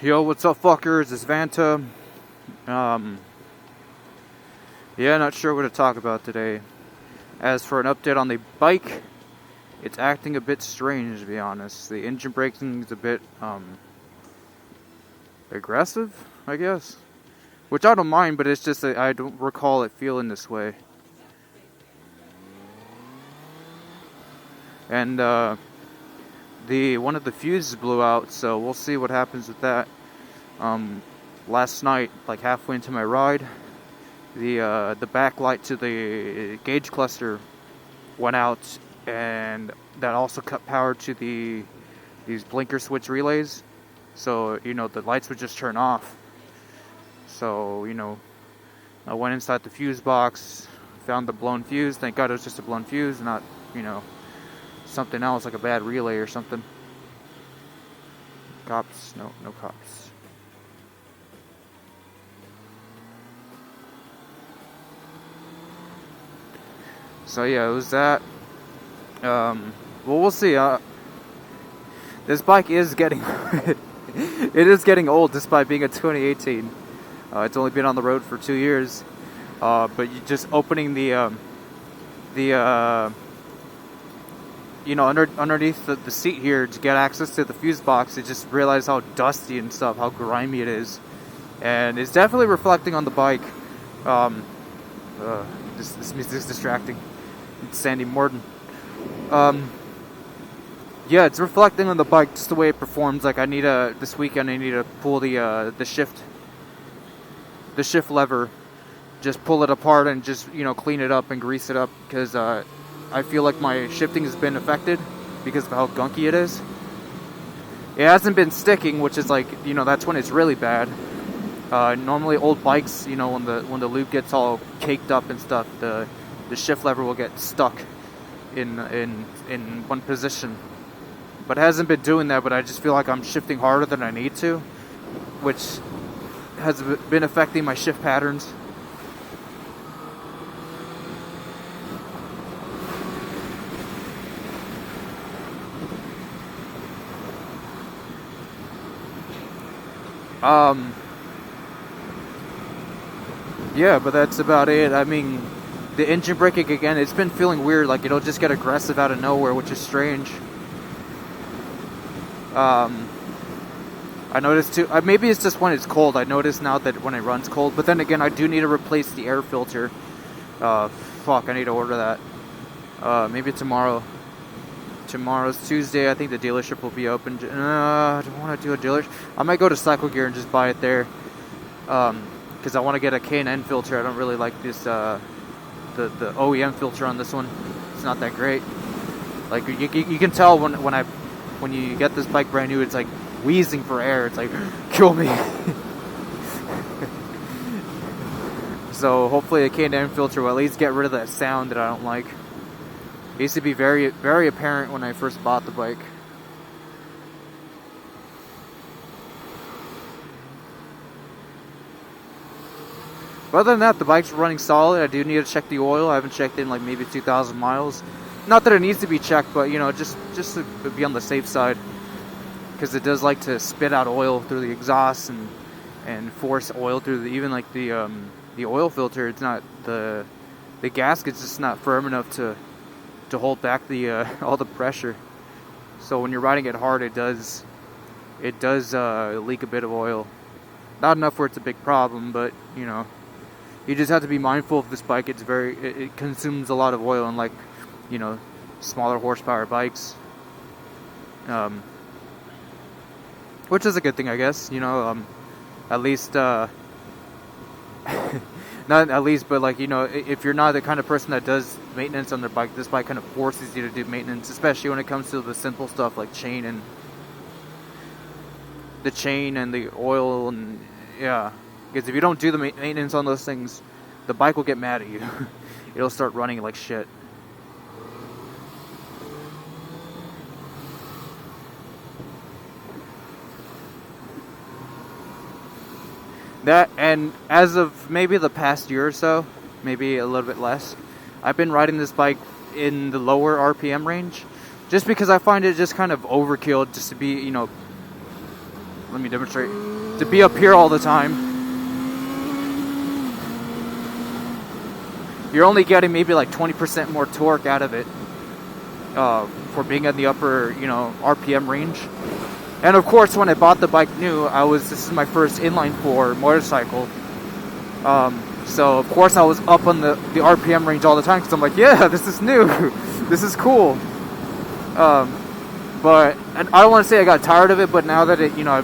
Yo, what's up, fuckers? It's Vanta. Yeah, not sure what to talk about today. As for an update on the bike, it's acting a bit strange, to be honest. The engine braking is a bit, aggressive, I guess. Which I don't mind, but it's just that I don't recall it feeling this way. And, one of the fuses blew out, so we'll see what happens with that. Last night, like halfway into my ride, the backlight to the gauge cluster went out, and that also cut power to these blinker switch relays. So, the lights would just turn off. So, I went inside the fuse box, found the blown fuse. Thank God it was just a blown fuse, not, something else like a bad relay or something. Cops? No cops. So yeah, it was that. Well, we'll see. This bike is getting it is getting old, despite being a 2018. It's only been on the road for 2 years. But you just opening underneath the seat here to get access to the fuse box, you just realize how dusty and stuff, how grimy it is, and it's definitely reflecting on the bike. This music's distracting. It's Sandy Morton. Yeah, it's reflecting on the bike, just the way it performs. Like this weekend I need to pull the shift lever, just pull it apart and just clean it up and grease it up, because I feel like my shifting has been affected because of how gunky it is. It hasn't been sticking, which is like, that's when it's really bad. Normally old bikes, when the lube gets all caked up and stuff, the shift lever will get stuck in one position. But it hasn't been doing that, but I just feel like I'm shifting harder than I need to, which has been affecting my shift patterns. Yeah, but that's about it. I mean, the engine braking again, it's been feeling weird, like it'll just get aggressive out of nowhere, which is strange. I noticed too, maybe it's just when it's cold. I notice now that when it runs cold, but then again, I do need to replace the air filter. Fuck, I need to order that. Maybe tomorrow. Tomorrow's Tuesday. I think the dealership will be open. I don't want to do a dealership. I might go to Cycle Gear and just buy it there. Because I want to get a K&N filter. I don't really like this, the OEM filter on this one. It's not that great. Like, you can tell when you get this bike brand new, it's like wheezing for air. It's like, kill me. So hopefully a K&N filter will at least get rid of that sound that I don't like. It used to be very, very apparent when I first bought the bike. But other than that, the bike's running solid. I do need to check the oil. I haven't checked in like maybe 2,000 miles. Not that it needs to be checked, but just to be on the safe side, because it does like to spit out oil through the exhaust and force oil through even like the oil filter. It's not the gasket's just not firm enough to hold back the all the pressure. So when you're riding it hard, it does leak a bit of oil. Not enough where it's a big problem, but you just have to be mindful of this bike. It consumes a lot of oil, unlike smaller horsepower bikes, which is a good thing, I guess. At least not at least, but like, if you're not the kind of person that does maintenance on their bike, this bike kind of forces you to do maintenance, especially when it comes to the simple stuff like chain and the oil, and yeah, because if you don't do the maintenance on those things, the bike will get mad at you. It'll start running like shit. That, and as of maybe the past year or so, maybe a little bit less, I've been riding this bike in the lower RPM range, just because I find it just kind of overkill just to be, let me demonstrate. To be up here all the time, you're only getting maybe like 20% more torque out of it for being in the upper, you know, RPM range. And of course, when I bought the bike new, this is my first inline 4 motorcycle. So of course I was up on the RPM range all the time because I'm like, yeah, this is new, this is cool. But and I don't want to say I got tired of it, but now that it, you know,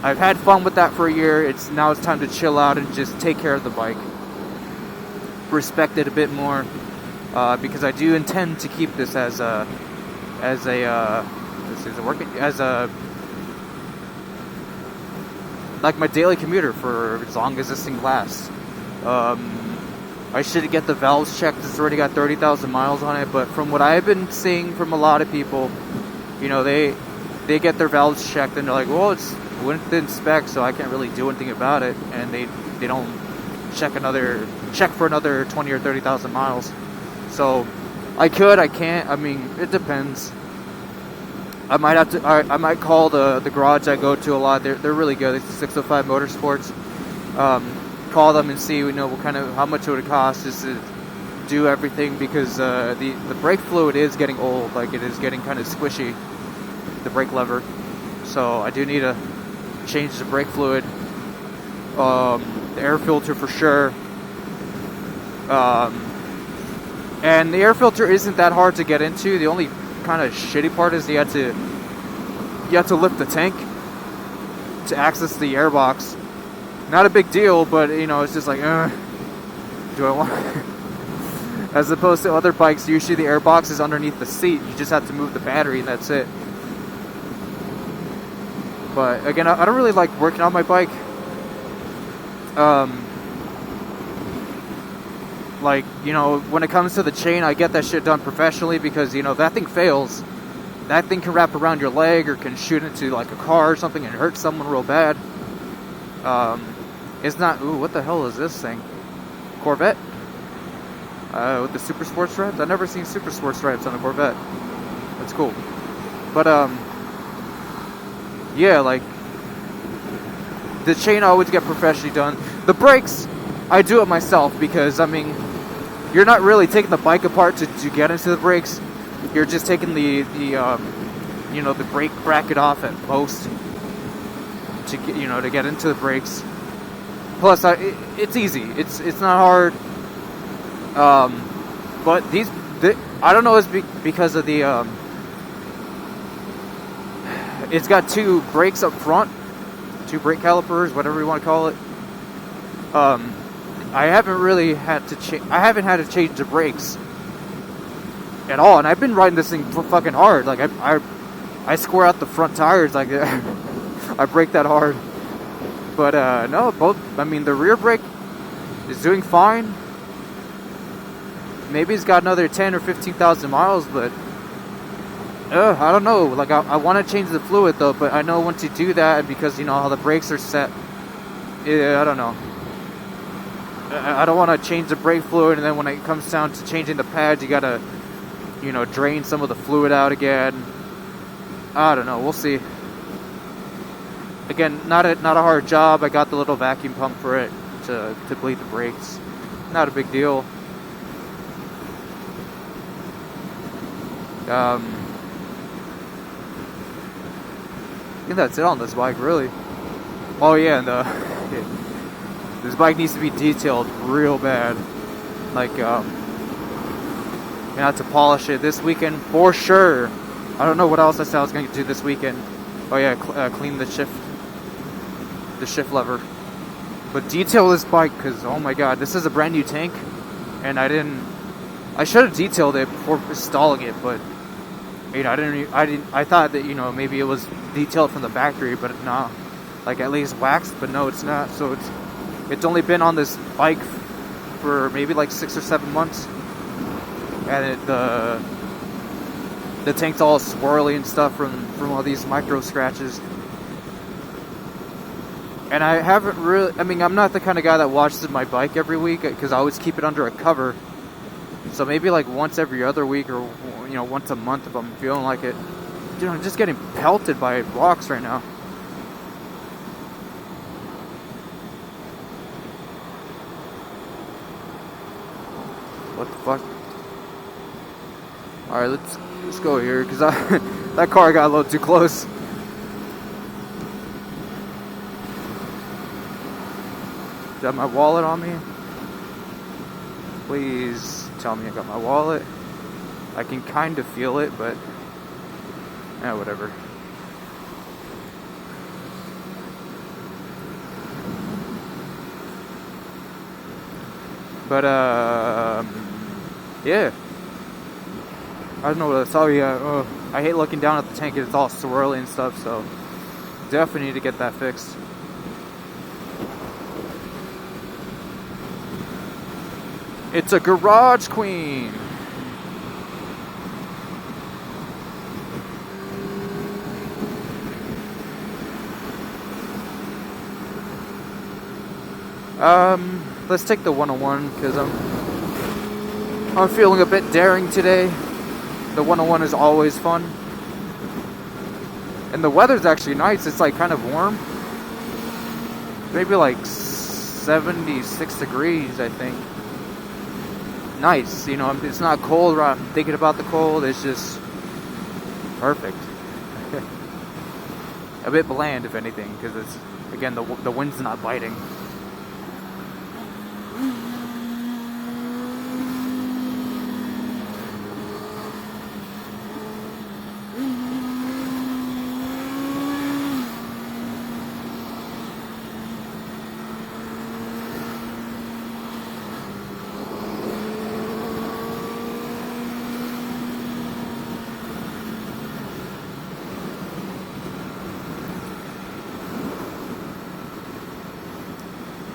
I've had fun with that for a year. Now it's time to chill out and just take care of the bike, respect it a bit more, because I do intend to keep this as a like my daily commuter for as long as this thing lasts. I should get the valves checked. It's already got 30,000 miles on it, but from what I've been seeing from a lot of people, you know, they get their valves checked and they're like, well, it's within spec, so I can't really do anything about it, and they don't check for another 20 or 30,000 miles. So I can't. I mean, it depends. I might call the garage I go to a lot. They're really good. It's 605 Motorsports. Call them and see, you know, how much it would cost just to do everything, because the brake fluid is getting old. Like, it is getting kind of squishy, the brake lever. So I do need to change the brake fluid, the air filter for sure. And the air filter isn't that hard to get into. The only kind of shitty part is you have to lift the tank to access the airbox. Not a big deal, but you know, it's just like, do I want? As opposed to other bikes, usually the airbox is underneath the seat. You just have to move the battery, and that's it. But again, I don't really like working on my bike. Like, you know, when it comes to the chain, I get that shit done professionally, because, you know, if that thing fails, that thing can wrap around your leg or can shoot into like a car or something and hurt someone real bad. It's not. Ooh, what the hell is this thing? Corvette? With the super sport stripes? I've never seen super sport stripes on a Corvette. That's cool. But yeah, like, the chain I always get professionally done. The brakes, I do it myself, because I mean, you're not really taking the bike apart to get into the brakes. You're just taking the you know, the brake bracket off at most to get, you know, to get into the brakes. Plus, it's easy. It's not hard. But I don't know. It's because of the it's got 2 brakes up front, 2 brake calipers, whatever you want to call it. I haven't really had to I haven't had to change the brakes at all, and I've been riding this thing fucking hard. Like, I square out the front tires like I brake that hard. But no, I mean, the rear brake is doing fine. Maybe it's got another 10 or 15,000 miles, but I don't know. Like, I want to change the fluid though, but I know once you do that, because you know how the brakes are set, I don't know. I don't want to change the brake fluid, and then when it comes down to changing the pads, you gotta, you know, drain some of the fluid out again. I don't know. We'll see. Again, not a hard job. I got the little vacuum pump for it to bleed the brakes. Not a big deal. I think that's it on this bike, really. Oh yeah, and this bike needs to be detailed real bad. Like, gonna have to polish it this weekend for sure. I don't know what else I said I was gonna do this weekend. Oh yeah, clean the shift lever. But detail this bike, because oh my god, this is a brand new tank, and I should have detailed it before installing it, but you know, I thought that, you know, maybe it was detailed from the factory, but no, like at least waxed, but no, it's not. So it's only been on this bike for maybe like 6 or 7 months, and the tank's all swirly and stuff from all these micro scratches. And I haven't really, I mean, I'm not the kind of guy that washes my bike every week, because I always keep it under a cover. So maybe like once every other week, or you know, once a month if I'm feeling like it. Dude, I'm just getting pelted by rocks right now. What the fuck? Alright, let's go here, because that car got a little too close. Do I have my wallet on me? Please tell me I got my wallet. I can kind of feel it, but whatever. But yeah. I don't know what to tell you. I hate looking down at the tank. It's all swirly and stuff, so definitely need to get that fixed. It's a garage queen. Let's take the 101 because I'm feeling a bit daring today. The 101 is always fun. And the weather's actually nice. It's like kind of warm. Maybe like 76 degrees, I think. Nice, you know, it's not cold. I'm thinking about the cold. It's just perfect. A bit bland, if anything, because it's, again, the wind's not biting.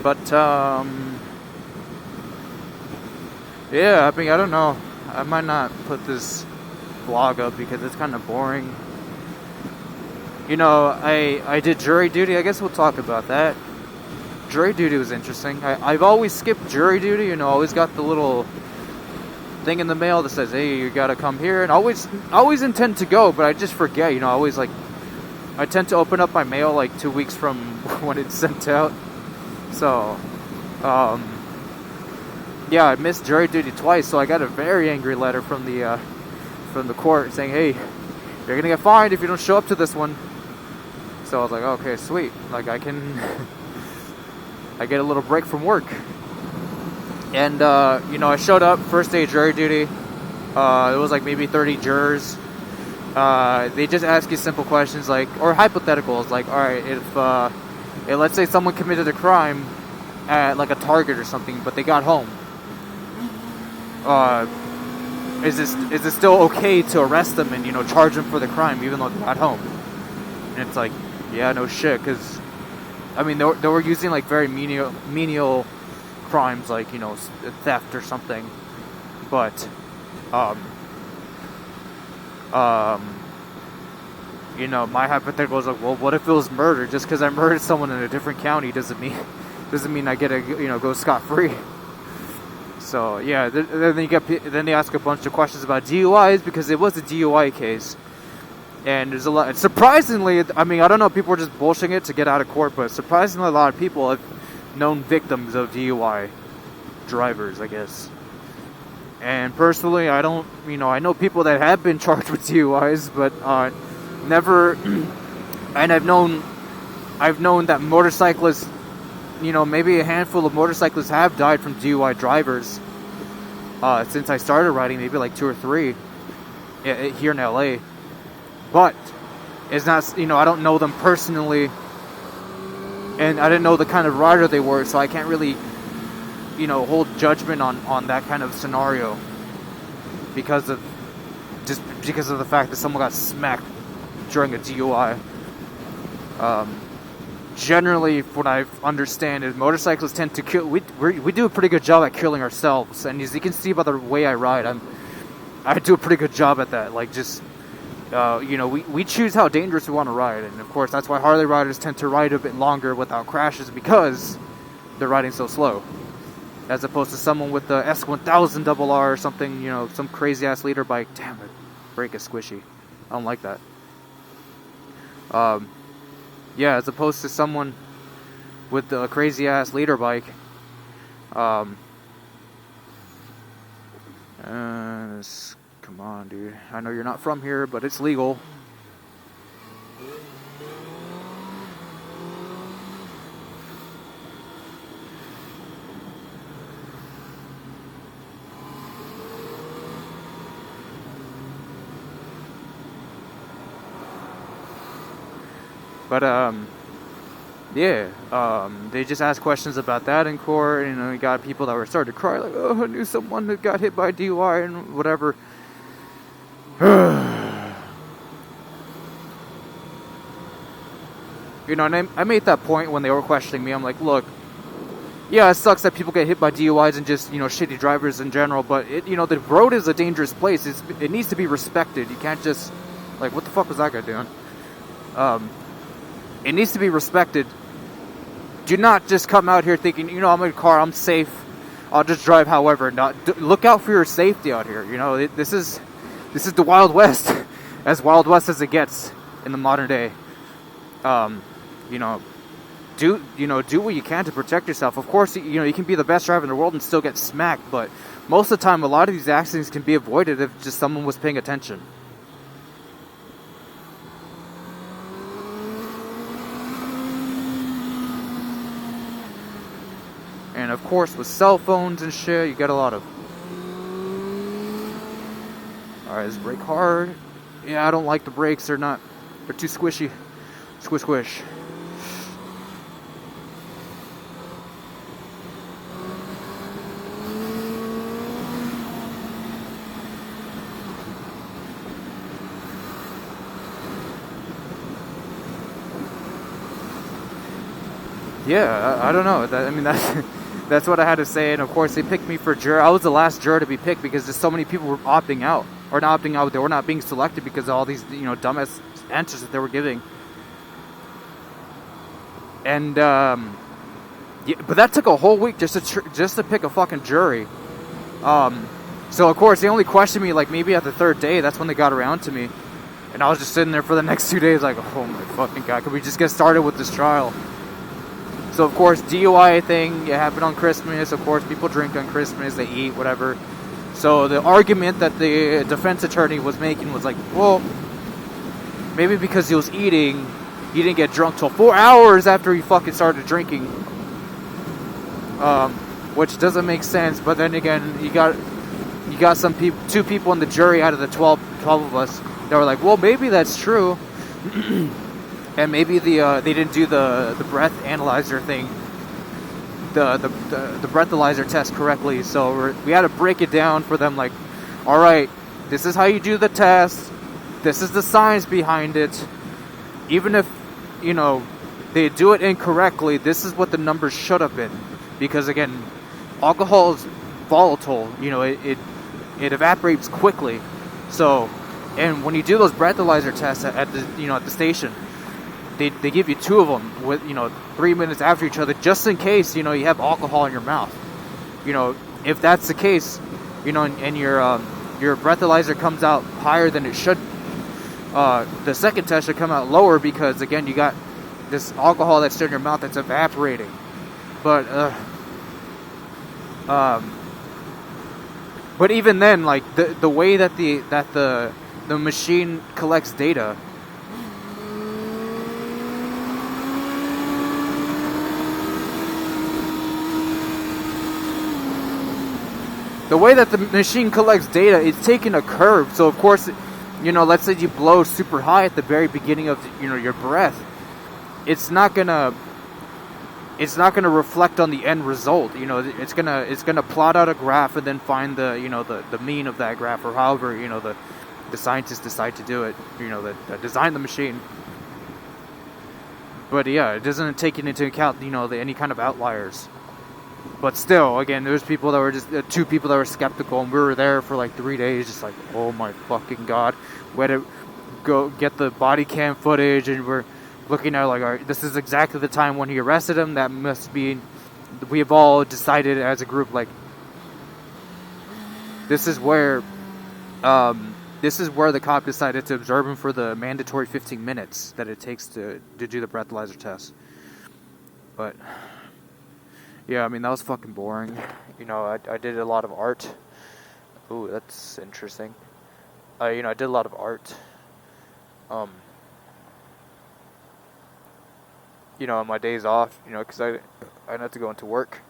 But, yeah, I mean, I don't know. I might not put this vlog up because it's kind of boring. You know, I did jury duty. I guess we'll talk about that. Jury duty was interesting. I've always skipped jury duty, you know, always got the little thing in the mail that says, hey, you gotta come here. And always intend to go, but I just forget, you know, I tend to open up my mail like 2 weeks from when it's sent out. So, yeah, I missed jury duty twice, so I got a very angry letter from the court saying, hey, you're gonna get fined if you don't show up to this one. So I was like, okay, sweet. Like, I get a little break from work. And, you know, I showed up, first day of jury duty. It was like maybe 30 jurors. They just ask you simple questions like, or hypotheticals, like, alright, if let's say someone committed a crime at like a Target or something, but they got home. Is it still okay to arrest them and, you know, charge them for the crime even though they got home? And it's like, yeah, no shit, because I mean they were using like very menial crimes like, you know, theft or something, but you know, my hypothetical is like, well, what if it was murder? Just because I murdered someone in a different county doesn't mean I get to, you know, go scot-free. So yeah, then they ask a bunch of questions about DUIs because it was a DUI case, and there's a lot. Surprisingly, I mean, I don't know if people are just bullshitting it to get out of court, but surprisingly, a lot of people have known victims of DUI drivers, I guess. And personally, I don't, you know, I know people that have been charged with DUIs, but never. And I've known that motorcyclists, you know, maybe a handful of motorcyclists have died from DUI drivers since I started riding, maybe like 2 or 3 here in LA. But it's not, you know, I don't know them personally, and I didn't know the kind of rider they were, so I can't really, you know, hold judgment on that kind of scenario because of the fact that someone got smacked during a DUI. Generally, what I understand is motorcyclists tend to kill. We do a pretty good job at killing ourselves, and as you can see by the way I ride, I do a pretty good job at that. Like, just you know, we choose how dangerous we want to ride, and of course that's why Harley riders tend to ride a bit longer without crashes, because they're riding so slow, as opposed to someone with the S1000 RR or something, you know, some crazy ass leader bike. Damn, the brake is squishy. I don't like that. Yeah, as opposed to someone with a crazy ass leader bike. Come on, dude. I know you're not from here, but it's legal. But, yeah, they just asked questions about that in court. You know, you got people that were starting to cry, like, oh, I knew someone that got hit by a DUI and whatever. You know, and I made that point when they were questioning me. I'm like, look, yeah, it sucks that people get hit by DUIs and just, you know, shitty drivers in general, but, you know, the road is a dangerous place. It needs to be respected. You can't just, like, what the fuck was that guy doing? It needs to be respected. Do not just come out here thinking, you know, I'm in a car, I'm safe, I'll just drive however. Look out for your safety out here. You know, this is the Wild West, as Wild West as it gets in the modern day. You know, do what you can to protect yourself. Of course, you know, you can be the best driver in the world and still get smacked, but most of the time, a lot of these accidents can be avoided if just someone was paying attention. And of course, with cell phones and shit, you get a lot of... Alright, let's brake hard. Yeah, I don't like the brakes. They're too squishy. Squish, squish. Yeah, I don't know. I mean, that's what I had to say. And of course, they picked me for juror. I was the last juror to be picked because just so many people were opting out. Or not opting out, they were not being selected because of all these, you know, dumbass answers that they were giving. And, yeah, but that took a whole week just to pick a fucking jury. So of course, they only questioned me like maybe at the third day. That's when they got around to me. And I was just sitting there for the next 2 days like, oh my fucking God, could we just get started with this trial? So of course, DUI thing, it happened on Christmas. Of course, people drink on Christmas, they eat, whatever. So the argument that the defense attorney was making was like, well, maybe because he was eating, he didn't get drunk till 4 hours after he fucking started drinking. Which doesn't make sense. But then again, you got some people, 2 people in the jury out of the 12 of us that were like, well, maybe that's true. And maybe they didn't do the breath analyzer thing, the breathalyzer test correctly. So we had to break it down for them. Like, all right, this is how you do the test. This is the science behind it. Even if, you know, they do it incorrectly, this is what the numbers should have been. Because again, alcohol is volatile. You know, it evaporates quickly. So, and when you do those breathalyzer tests at the station, they give you 2 of them with, you know, 3 minutes after each other, just in case, you know, you have alcohol in your mouth. You know, if that's the case, you know, and your breathalyzer comes out higher than it should, the second test should come out lower because again, you got this alcohol that's in your mouth that's evaporating. But even then, like the way that the machine collects data. The way that the machine collects data, it's taking a curve. So of course, you know, let's say you blow super high at the very beginning of, you know, your breath. It's not gonna reflect on the end result. You know, it's gonna plot out a graph and then find the, you know, the mean of that graph, or however, you know, the scientists decide to do it. You know, that design the machine. But yeah, it doesn't take into account, you know, any kind of outliers. But still, again, there's people that were just 2 people that were skeptical, and we were there for like 3 days, just like, oh my fucking God. We had to go get the body cam footage, and we're looking at like, all right, this is exactly the time when he arrested him. That must be, we have all decided as a group, like, this is where the cop decided to observe him for the mandatory 15 minutes that it takes to do the breathalyzer test. But yeah, I mean, that was fucking boring. You know, I did a lot of art. Ooh, that's interesting. You know, I did a lot of art. You know, on my days off, you know, because I had to go into work.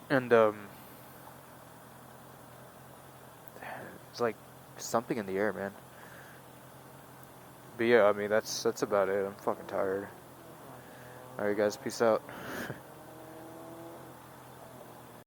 And, it's like something in the air, man. But yeah, I mean, that's about it. I'm fucking tired. Alright, guys, peace out.